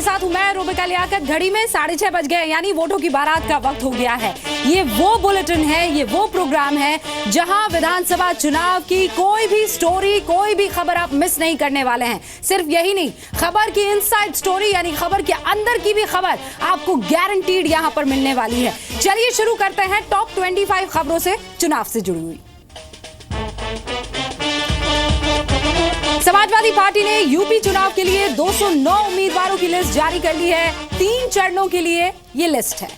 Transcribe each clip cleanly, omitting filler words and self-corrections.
साथ हूं मैं रूबिका लियाकत। घड़ी में 6:30 बज गए, यानी वोटों की बारात का वक्त हो गया है। ये वो बुलेटिन है, ये वो प्रोग्राम है जहां विधानसभा चुनाव की कोई भी स्टोरी, कोई भी खबर आप मिस नहीं करने वाले हैं। सिर्फ यही नहीं, खबर की इनसाइड स्टोरी यानी खबर के अंदर की भी खबर आपको गारंटीड यहां पर मिलने वाली है। चलिए शुरू करते हैं टॉप 25 खबरों से चुनाव से जुड़ी हुई। समाजवादी पार्टी ने यूपी चुनाव के लिए 209 उम्मीदवारों की लिस्ट जारी कर ली है। 3 चरणों के लिए ये लिस्ट है।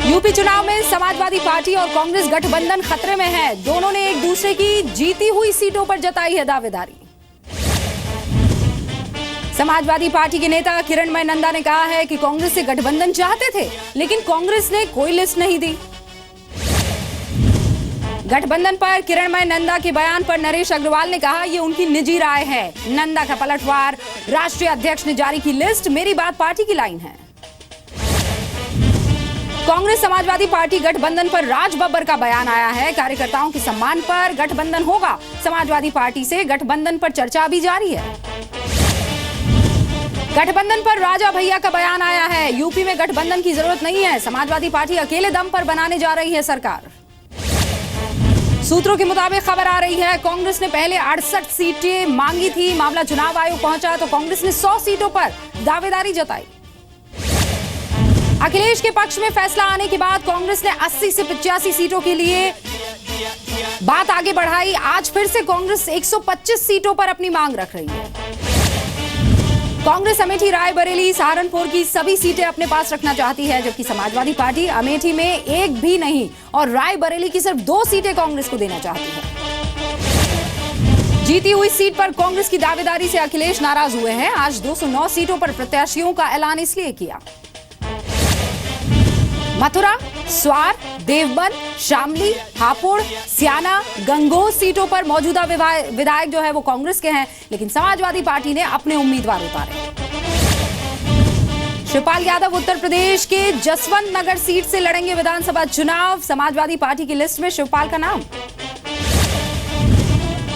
यूपी चुनाव में समाजवादी पार्टी और कांग्रेस गठबंधन खतरे में है। दोनों ने एक दूसरे की जीती हुई सीटों पर जताई है दावेदारी। समाजवादी पार्टी के नेता किरणमय नंदा ने कहा है कि कांग्रेस से गठबंधन चाहते थे, लेकिन कांग्रेस ने कोई लिस्ट नहीं दी। गठबंधन पर किरणमय नंदा के बयान पर नरेश अग्रवाल ने कहा, यह उनकी निजी राय है। नंदा का पलटवार, राष्ट्रीय अध्यक्ष ने जारी की लिस्ट, मेरी बात पार्टी की लाइन है। कांग्रेस समाजवादी पार्टी गठबंधन पर राज बब्बर का बयान आया है। कार्यकर्ताओं के सम्मान पर गठबंधन होगा। समाजवादी पार्टी से गठबंधन पर चर्चा भी जारी है। गठबंधन पर राजा भैया का बयान आया है। यूपी में गठबंधन की जरूरत नहीं है। समाजवादी पार्टी अकेले दम पर बनाने जा रही है सरकार। सूत्रों के मुताबिक खबर आ रही है, कांग्रेस ने पहले 68 सीटें मांगी थी। मामला चुनाव आयोग पहुंचा तो कांग्रेस ने 100 सीटों पर दावेदारी जताई। अखिलेश के पक्ष में फैसला आने के बाद कांग्रेस ने 80 से 85 सीटों के लिए बात आगे बढ़ाई। आज फिर से कांग्रेस 125 सीटों पर अपनी मांग रख रही है। कांग्रेस अमेठी, रायबरेली, सहारनपुर की सभी सीटें अपने पास रखना चाहती है, जबकि समाजवादी पार्टी अमेठी में एक भी नहीं और रायबरेली की सिर्फ 2 सीटें कांग्रेस को देना चाहती है। जीती हुई सीट पर कांग्रेस की दावेदारी से अखिलेश नाराज हुए हैं। आज 209 सीटों पर प्रत्याशियों का ऐलान इसलिए किया। मथुरा, स्वार, देवबंद, शामली, हापुड़, सियाना, गंगोह सीटों पर मौजूदा विधायक जो है वो कांग्रेस के हैं, लेकिन समाजवादी पार्टी ने अपने उम्मीदवार उतारे। शिवपाल यादव उत्तर प्रदेश के जसवंत नगर सीट से लड़ेंगे विधानसभा चुनाव। समाजवादी पार्टी की लिस्ट में शिवपाल का नाम।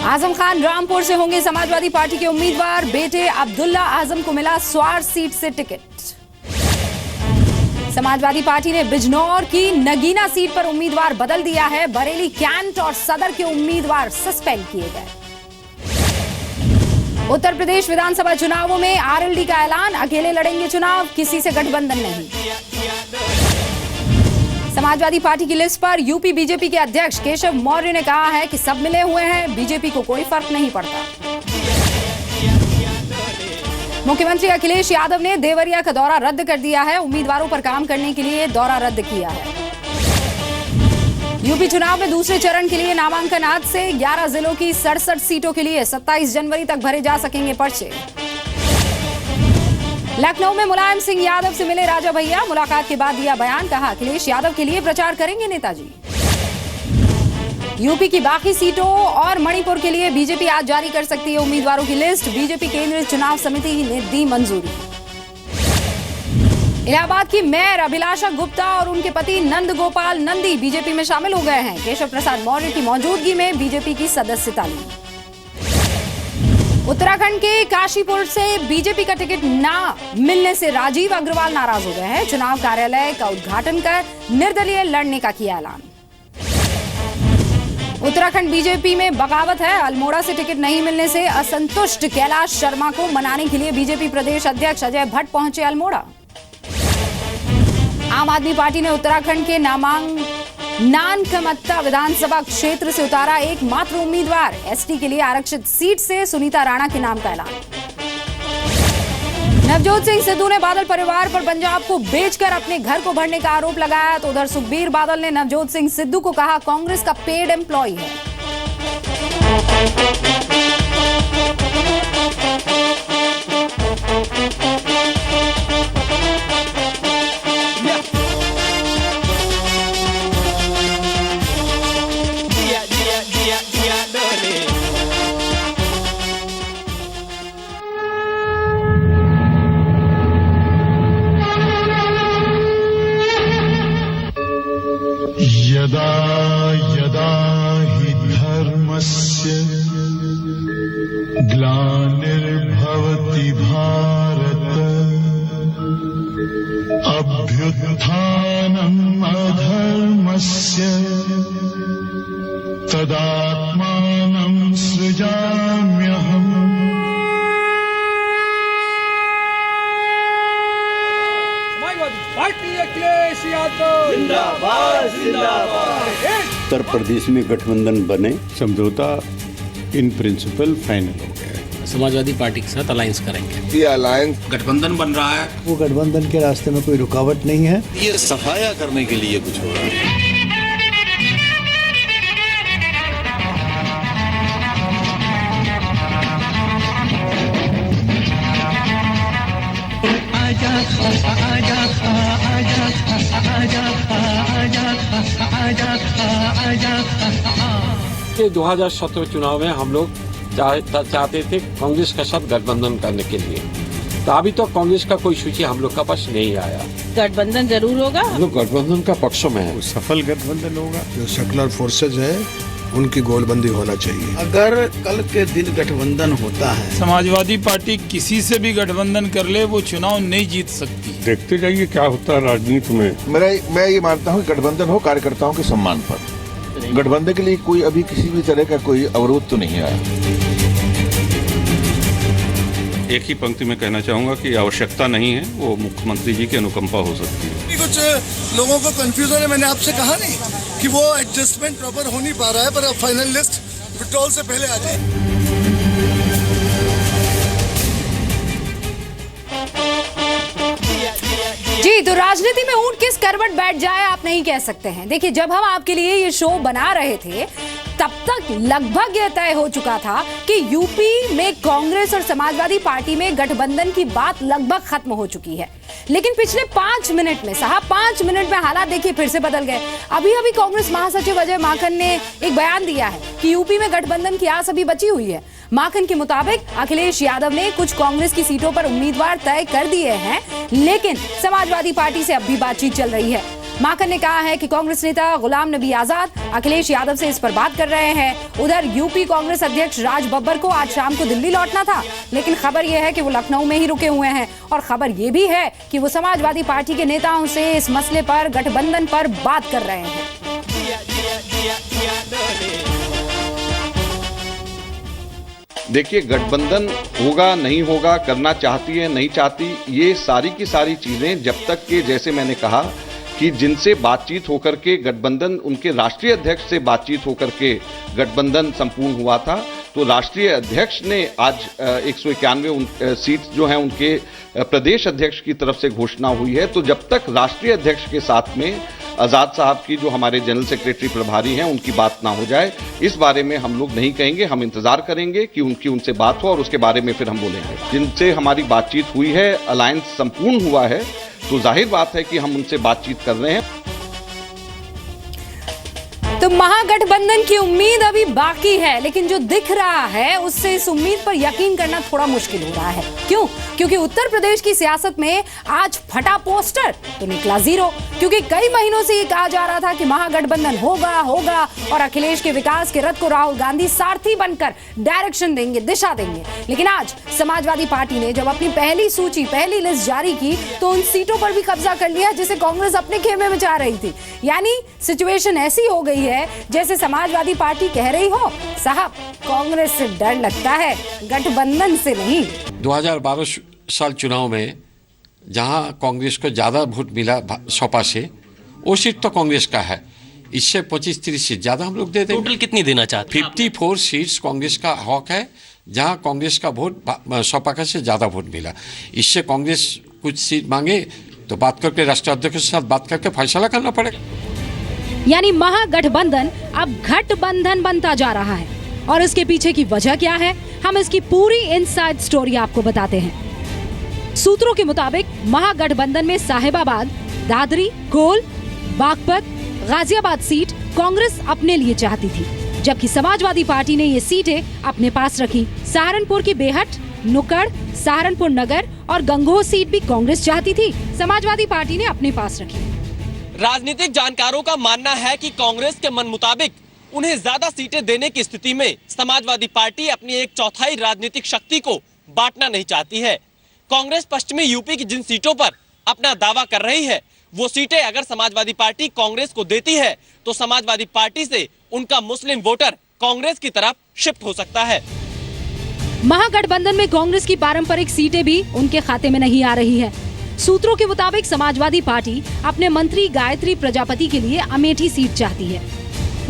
आजम खान रामपुर से होंगे समाजवादी पार्टी के उम्मीदवार। बेटे अब्दुल्ला आजम को मिला स्वार सीट से टिकट। समाजवादी पार्टी ने बिजनौर की नगीना सीट पर उम्मीदवार बदल दिया है। बरेली, कैंट और सदर के उम्मीदवार सस्पेंड किए गए। उत्तर प्रदेश विधानसभा चुनावों में आरएलडी का ऐलान, अकेले लड़ेंगे चुनाव, किसी से गठबंधन नहीं। समाजवादी पार्टी की लिस्ट पर यूपी बीजेपी के अध्यक्ष केशव मौर्य ने कहा है कि सब मिले हुए हैं, बीजेपी को कोई फर्क नहीं पड़ता। मुख्यमंत्री अखिलेश यादव ने देवरिया का दौरा रद्द कर दिया है। उम्मीदवारों पर काम करने के लिए दौरा रद्द किया है। यूपी चुनाव में दूसरे चरण के लिए नामांकन आज से। 11 जिलों की 67 सीटों के लिए 27 जनवरी तक भरे जा सकेंगे पर्चे। लखनऊ में मुलायम सिंह यादव से मिले राजा भैया। मुलाकात के बाद दिया बयान, कहा अखिलेश यादव के लिए प्रचार करेंगे नेताजी। यूपी की बाकी सीटों और मणिपुर के लिए बीजेपी आज जारी कर सकती है उम्मीदवारों की लिस्ट। बीजेपी केंद्रीय चुनाव समिति ने दी मंजूरी। इलाहाबाद की मेयर अभिलाषा गुप्ता और उनके पति नंद गोपाल नंदी बीजेपी में शामिल हो गए हैं। केशव प्रसाद मौर्य की मौजूदगी में बीजेपी की सदस्यता ली। उत्तराखंड के काशीपुर से बीजेपी का टिकट ना मिलने से राजीव अग्रवाल नाराज हो गए हैं। चुनाव कार्यालय का उद्घाटन कर निर्दलीय लड़ने का किया ऐलान। उत्तराखंड बीजेपी में बगावत है। अल्मोड़ा से टिकट नहीं मिलने से असंतुष्ट कैलाश शर्मा को मनाने के लिए बीजेपी प्रदेश अध्यक्ष अजय भट्ट पहुंचे अल्मोड़ा। आम आदमी पार्टी ने उत्तराखंड के नानकमत्ता विधानसभा क्षेत्र से उतारा एकमात्र उम्मीदवार। एसटी के लिए आरक्षित सीट से सुनीता राणा के नाम का ऐलान। नवजोत सिंह सिद्धू ने बादल परिवार पर पंजाब को बेचकर अपने घर को भरने का आरोप लगाया, तो उधर सुखबीर बादल ने नवजोत सिंह सिद्धू को कहा कांग्रेस का पेड एम्प्लॉय है। यदा यदा हि धर्मस्य ग्लानिर्भवति भारत अभ्युत्थानम् अधर्मस्य तदात्मानं सृजाम्यहम्। उत्तर प्रदेश में गठबंधन बने, समझौता इन प्रिंसिपल फाइनल हो गया है। समाजवादी पार्टी के साथ अलायंस करेंगे। ये अलायंस गठबंधन बन रहा है, वो गठबंधन के रास्ते में कोई रुकावट नहीं है। ये सफाया करने के लिए कुछ हो रहा है। के 2017 चुनाव में हम लोग चाहते थे कांग्रेस के साथ गठबंधन करने के लिए, तो अभी तो कांग्रेस का कोई सूची हम लोग का पास नहीं आया। गठबंधन जरूर होगा, हम लोग गठबंधन का पक्ष में है। सफल गठबंधन होगा। जो सेकुलर फोर्सेज है उनकी गोलबंदी होना चाहिए। अगर कल के दिन गठबंधन होता है, समाजवादी पार्टी किसी से भी गठबंधन कर ले वो चुनाव नहीं जीत सकती। देखते जाइए क्या होता है राजनीति में। मैं ये मानता हूँ कि गठबंधन हो कार्यकर्ताओं के सम्मान पर। गठबंधन के लिए कोई अभी किसी भी तरह का कोई अवरोध तो नहीं आया। एक ही पंक्ति में कहना चाहूंगा कि आवश्यकता नहीं है, वो मुख्यमंत्री जी की अनुकंपा हो सकती है। कुछ लोगों को कंफ्यूजन है, मैंने आपसे कहा नहीं कि वो एडजस्टमेंट प्रॉपर हो नहीं पा रहा है, पर अब फाइनल लिस्ट विड्रॉल से पहले आ जाए। जी, तो राजनीति में ऊंट किस करवट बैठ जाए आप नहीं कह सकते हैं। देखिए, जब हम आपके लिए ये शो बना रहे थे तब तक लगभग यह तय हो चुका था कि यूपी में कांग्रेस और समाजवादी पार्टी में गठबंधन की बात लगभग खत्म हो चुकी है। लेकिन पिछले 5 मिनट में साहब 5 मिनट में हालात देखिए फिर से बदल गए। अभी अभी कांग्रेस महासचिव अजय माकन ने एक बयान दिया है कि यूपी में गठबंधन की आस अभी बची हुई है। माकन के मुताबिक अखिलेश यादव ने कुछ कांग्रेस की सीटों पर उम्मीदवार तय कर दिए हैं, लेकिन समाजवादी पार्टी से अब भी बातचीत चल रही है। माकन ने कहा है कि कांग्रेस नेता गुलाम नबी आजाद अखिलेश यादव से इस पर बात कर रहे हैं। उधर यूपी कांग्रेस अध्यक्ष राज बब्बर को आज शाम को दिल्ली लौटना था, लेकिन खबर यह है कि वो लखनऊ में ही रुके हुए हैं। और खबर यह भी है कि वो समाजवादी पार्टी के नेताओं से इस मसले पर, गठबंधन पर बात कर रहे हैं। देखिए, गठबंधन होगा नहीं होगा, करना चाहती है नहीं चाहती, ये सारी की सारी चीजें जब तक के, जैसे मैंने कहा कि जिनसे बातचीत होकर के गठबंधन, उनके राष्ट्रीय अध्यक्ष से बातचीत होकर के गठबंधन संपूर्ण हुआ था, तो राष्ट्रीय अध्यक्ष ने आज 191 सीट जो हैं उनके प्रदेश अध्यक्ष की तरफ से घोषणा हुई है। तो जब तक राष्ट्रीय अध्यक्ष के साथ में आजाद साहब की, जो हमारे जनरल सेक्रेटरी प्रभारी हैं, उनकी बात ना हो जाए, इस बारे में हम लोग नहीं कहेंगे। हम इंतजार करेंगे कि उनसे बात हो और उसके बारे में फिर हम बोलेंगे। जिनसे हमारी बातचीत हुई है, अलायंस संपूर्ण हुआ है, तो जाहिर बात है कि हम उनसे बातचीत कर रहे हैं। तो महागठबंधन की उम्मीद अभी बाकी है, लेकिन जो दिख रहा है उससे इस उम्मीद पर यकीन करना थोड़ा मुश्किल हो रहा है। क्यों? क्योंकि उत्तर प्रदेश की सियासत में आज फटा पोस्टर तो निकला जीरो। क्योंकि कई महीनों से ये कहा जा रहा था कि महागठबंधन होगा और अखिलेश के विकास के रथ को राहुल गांधी सारथी बनकर डायरेक्शन देंगे, दिशा देंगे। लेकिन आज समाजवादी पार्टी ने जब अपनी पहली सूची, पहली लिस्ट जारी की, तो उन सीटों पर भी कब्जा कर लिया जिसे कांग्रेस अपने खेमे में चाह रही थी। यानी सिचुएशन ऐसी हो गई है जैसे समाजवादी पार्टी कह रही हो, साहब कांग्रेस से डर लगता है, गठबंधन से नहीं। 2012 साल चुनाव में जहां कांग्रेस को ज्यादा वोट मिला सपा से, वो सीट तो कांग्रेस का है। इससे 25-30 सीट ज्यादा हम लोग दे देंगे। टोटल कितनी देना चाहते हैं? 54 सीट्स कांग्रेस का हक है, जहां कांग्रेस का वोट सपा का से ज्यादा वोट मिला। इससे कांग्रेस कुछ सीट मांगे तो बात करके राष्ट्रीय अध्यक्ष के साथ बात करके फैसला करना पड़ेगा। यानी महागठबंधन अब गठबंधन बनता जा रहा है, और इसके पीछे की वजह क्या है, हम इसकी पूरी इनसाइड स्टोरी आपको बताते हैं। सूत्रों के मुताबिक महागठबंधन में साहिबाबाद, दादरी, कोल, बागपत, गाजियाबाद सीट कांग्रेस अपने लिए चाहती थी, जबकि समाजवादी पार्टी ने ये सीटें अपने पास रखी। सहारनपुर की बेहट, नुक्कड़, सहारनपुर नगर और गंगोह सीट भी कांग्रेस चाहती थी, समाजवादी पार्टी ने अपने पास रखी। राजनीतिक जानकारों का मानना है कि कांग्रेस के मन मुताबिक उन्हें ज्यादा सीटें देने की स्थिति में समाजवादी पार्टी अपनी 1/4 राजनीतिक शक्ति को बांटना नहीं चाहती है। कांग्रेस पश्चिमी यूपी की जिन सीटों पर अपना दावा कर रही है, वो सीटें अगर समाजवादी पार्टी कांग्रेस को देती है तो समाजवादी पार्टी से उनका मुस्लिम वोटर कांग्रेस की तरफ शिफ्ट हो सकता है। महागठबंधन में कांग्रेस की पारंपरिक सीटें भी उनके खाते में नहीं आ रही है। सूत्रों के मुताबिक समाजवादी पार्टी अपने मंत्री गायत्री प्रजापति के लिए अमेठी सीट चाहती है।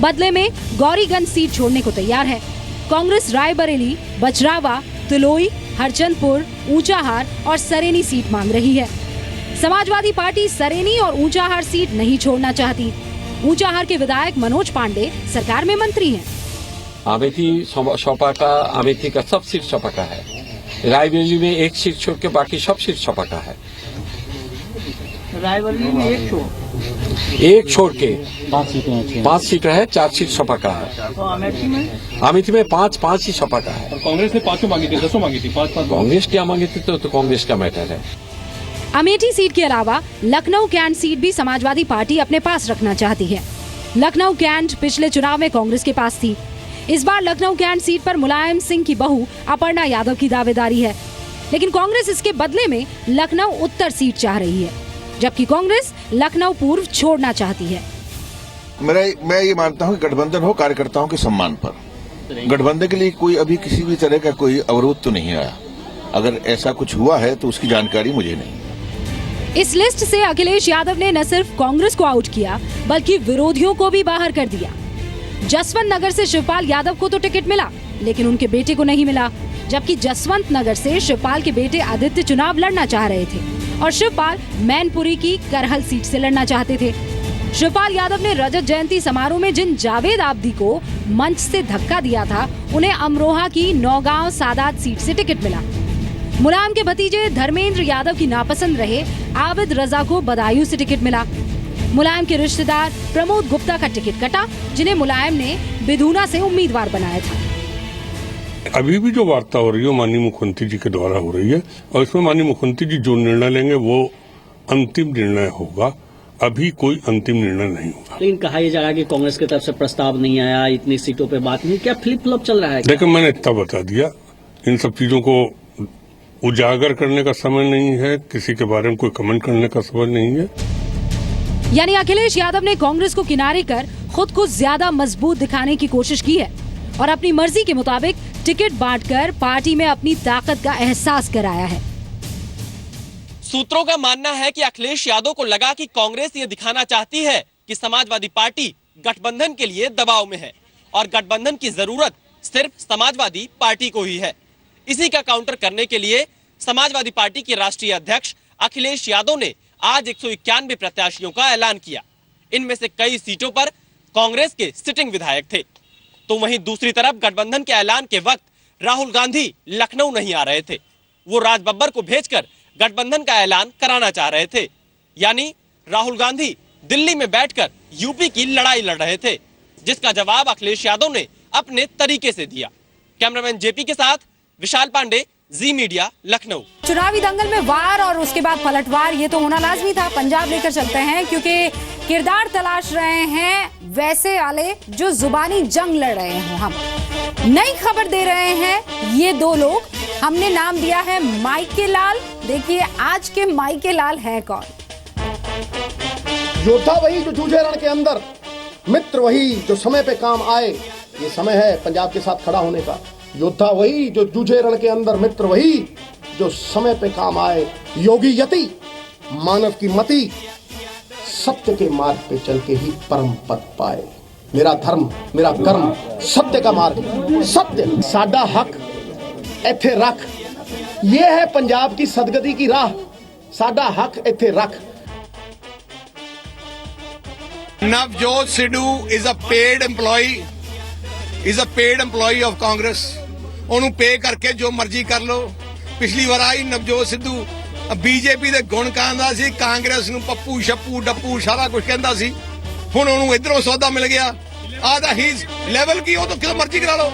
बदले में गौरीगंज सीट छोड़ने को तैयार है। कांग्रेस रायबरेली, बचरावा, तुलोई, हरचंदपुर, ऊंचाहार और सरेनी सीट मांग रही है। समाजवादी पार्टी सरेनी और ऊंचाहार सीट नहीं छोड़ना चाहती। ऊंचाहार के विधायक मनोज पांडे सरकार में मंत्री हैं। अमेठी सपा का, अमेठी का सब सीट सपा का है। रायबरेली में एक सीट छोड़ के बाकी सब सीट सपा का है। रायबरेली में एक छोड़ के 5 सीटें है, 4 सीट सपा का है। तो अमेठी में 5 ही सपा का है। कांग्रेस ने 5 मांगी थी, 10 मांगी थी, 5 कांग्रेस क्या मांगी थी तो कांग्रेस का मैटर है। अमेठी सीट के अलावा लखनऊ कैंट सीट भी समाजवादी पार्टी अपने पास रखना चाहती है। लखनऊ कैंट पिछले चुनाव में कांग्रेस के पास थी। इस बार लखनऊ कैंट सीट पर मुलायम सिंह की बहू अपर्णा यादव की दावेदारी है, लेकिन कांग्रेस इसके बदले में लखनऊ उत्तर सीट चाह रही है, जबकि कांग्रेस लखनऊ पूर्व छोड़ना चाहती है। मैं ये मानता हूँ कि गठबंधन हो कार्यकर्ताओं के सम्मान पर। गठबंधन के लिए कोई अभी किसी भी तरह का कोई अवरोध तो नहीं आया। अगर ऐसा कुछ हुआ है तो उसकी जानकारी मुझे नहीं। इस लिस्ट से अखिलेश यादव ने न सिर्फ कांग्रेस को आउट किया बल्कि विरोधियों को भी बाहर कर दिया। जसवंत नगर से शिवपाल यादव को तो टिकट मिला, लेकिन उनके बेटे को नहीं मिला, जबकि जसवंत नगर से शिवपाल के बेटे आदित्य चुनाव लड़ना चाह रहे थे और शिवपाल मैनपुरी की करहल सीट से लड़ना चाहते थे। शिवपाल यादव ने रजत जयंती समारोह में जिन जावेद आब्दी को मंच से धक्का दिया था, उन्हें अमरोहा की नौगांव सादात सीट से टिकट मिला। मुलायम के भतीजे धर्मेंद्र यादव की नापसंद रहे आबिद रजा को बदायूं से टिकट मिला। मुलायम के रिश्तेदार प्रमोद गुप्ता का टिकट कटा, जिन्हें मुलायम ने बिधूना से उम्मीदवार बनाया था। अभी भी जो वार्ता हो रही है माननीय मुख्यमंत्री जी के द्वारा हो रही है और इसमें माननीय मुख्यमंत्री जी जो निर्णय लेंगे वो अंतिम निर्णय होगा। अभी कोई अंतिम निर्णय नहीं होगा। लेकिन कहा यह जा रहा है कि कांग्रेस की तरफ से प्रस्ताव नहीं आया, इतनी सीटों पे बात नहीं, क्या फ्लिप फ्लॉप चल रहा है? देखिए, मैंने इतना बता दिया, इन सब चीजों को उजागर करने का समय नहीं है, किसी के बारे में कोई कमेंट करने का समय नहीं है। यानी अखिलेश यादव ने कांग्रेस को किनारे कर खुद को ज्यादा मजबूत दिखाने की कोशिश की है और अपनी मर्जी के मुताबिक टिकट बांटकर पार्टी में अपनी ताकत का एहसास कराया है। सूत्रों का मानना है कि अखिलेश यादव को लगा कि कांग्रेस ये दिखाना चाहती है कि समाजवादी पार्टी गठबंधन के लिए दबाव में है और गठबंधन की जरूरत सिर्फ समाजवादी पार्टी को ही है। इसी का काउंटर करने के लिए समाजवादी पार्टी के राष्ट्रीय अध्यक्ष अखिलेश यादव ने आज 191 प्रत्याशियों का ऐलान किया। इनमें से कई सीटों पर कांग्रेस के सिटिंग विधायक थे, तो वहीं दूसरी तरफ गठबंधन के ऐलान के वक्त राहुल गांधी लखनऊ नहीं आ रहे थे। वो राज बब्बर को भेजकर गठबंधन का ऐलान कराना चाह रहे थे। यानी राहुल गांधी दिल्ली में बैठकर यूपी की लड़ाई लड़ रहे थे, जिसका जवाब अखिलेश यादव ने अपने तरीके से दिया। कैमरामैन जेपी के साथ विशाल पांडे, जी मीडिया, लखनऊ। चुनावी दंगल में वार और उसके बाद पलटवार, ये तो होना लाजमी था। पंजाब लेकर चलते हैं, क्योंकि किरदार तलाश रहे हैं वैसे वाले जो जुबानी जंग लड़ रहे हो। हम नई खबर दे रहे हैं ये दो लोग, हमने नाम दिया है माइके लाल। देखिए आज के माइके लाल है कौन। योद्धा वही जो जूझे रण के अंदर, मित्र वही जो समय पे काम आए। ये समय है पंजाब के साथ खड़ा होने का। योद्धा वही जो जूझे रण के अंदर, मित्र वही जो समय पे काम आए। योगी यति मानव की मति, सत्य के मार्ग पे चल के ही परम पद पाए। मेरा धर्म मेरा कर्म सत्य का मार्ग, सत्य साडा हक इथे रख। ये है पंजाब की सदगति की राह, साडा हक इथे रख। Navjot Sidhu is a paid employee of Congress. ਉਹਨੂੰ ਪੇ ਕਰਕੇ ਜੋ ਮਰਜ਼ੀ ਕਰ ਲੋ। ਪਿਛਲੀ ਵਾਰ ਆਈ ਨਵਜੋਤ ਸਿੱਧੂ ਬੀਜੇਪੀ ਦੇ ਗੁਣ ਗਾਉਂਦਾ ਸੀ, ਕਾਂਗਰਸ ਨੂੰ ਪੱਪੂ ਛੱਪੂ ਡੱਪੂ ਸਾਰਾ ਕੁਝ ਕਹਿੰਦਾ ਸੀ। ਹੁਣ ਉਹਨੂੰ ਇਧਰੋਂ ਸੌਦਾ ਮਿਲ ਗਿਆ। ਆਹ ਦਾ ਹੀ ਲੈਵਲ ਕੀ, ਉਹ ਤਾਂ ਕਿਦੋਂ ਮਰਜ਼ੀ ਕਰਾ ਲੋ।